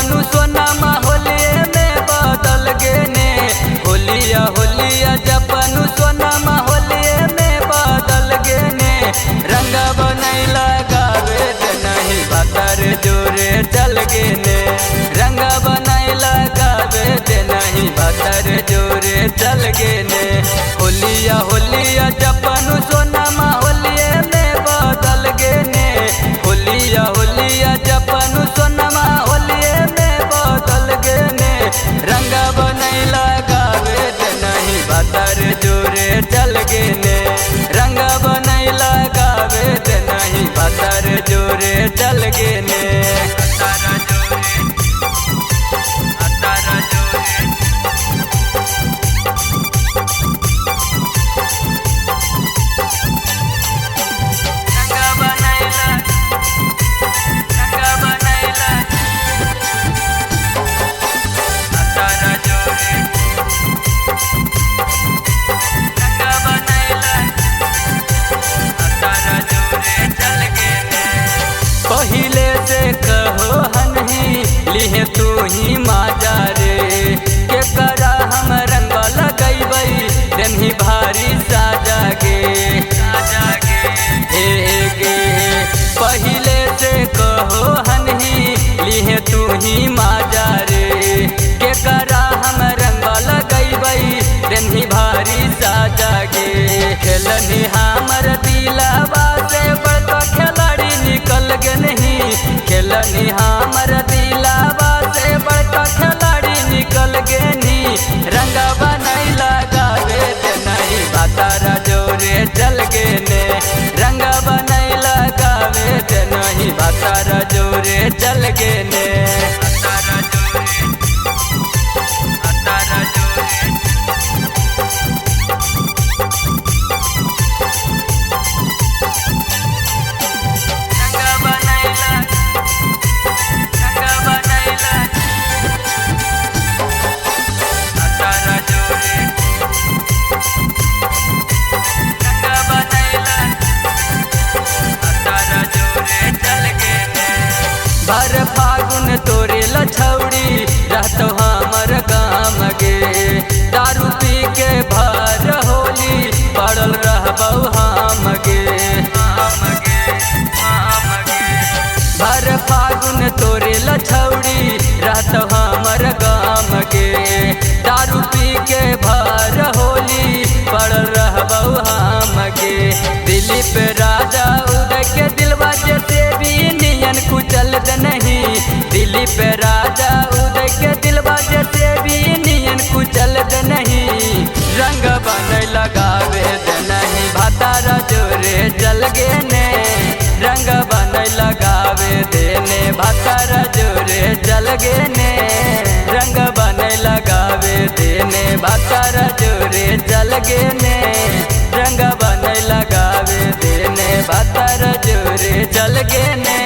जपनु सोनामा होलिये में बदल गे ने। होलिया होलिया जपनु सोनामा होलिये में बदल गे ने। रंग बनैला गावे दे नहीं भतर जोरे चल गे ने। रंग बनैला गावे दे नहीं भतर जोरे चल गे ने। होलिया होलिया जपनु सोनामा होलिये में बदल गे ने। होलिया होलिया जपनु सोनामा होलिये में बदल गे ने। रंग बनैला गावे दे नहीं भतर जोरे चल गे ने। रंग बनैला गावे दे नहीं भतर जोरे चल गे ने। अतारा जोरे अतारा जोरे पहिले से कहो हनही लिहे तू ही माजा रे। के करा हम रंग लगैबै देनही भारी साजा गे साजा गे हे गे। पहिले से कहो हनही लिहे तू ही माजा रे। के करा हम रंग लगैबै देनही भारी साजा गे। खेलनी हमर दिलवा से बड़का खिलाड़ी निकल गे नहीं। खेलनी हमर दिलवा से बड़का खिलाड़ी निकल गे नहीं। रंग बनैला गावे दे नहीं भतर जोरे चल गे ने। रंग बनैला गावे दे नहीं भतर जोरे चल गे ने। अतारा जोरे अतारा जोरे भर फागुन तोरे लछौड़ी रहतो हमर गाम गे। दारू पी के भर होली पड़ल रहबौ हम गे हम गे हम गे। भर फागुन तोरे लछौड़ी रहतो हमर गाम गे। दारू पी के भर होली पड़ल रहबौ हम गे। दिलीप राजा उदय के दिलवा जैसे भी नियन कुचल दे नहीं। दिलीप राजा उदय के दिलवा जैसे भी नियन कुचल दे नहीं। रंग बनैला गावे दे नहीं भतर जोरे चल गे ने। रंग बनैला गावे देने भतर जोरे चल गे ने। रंग बनैला गावे देने भतर जोरे चल गे ने। रंग बनैला गावे देने भतर जोरे चल गे ने।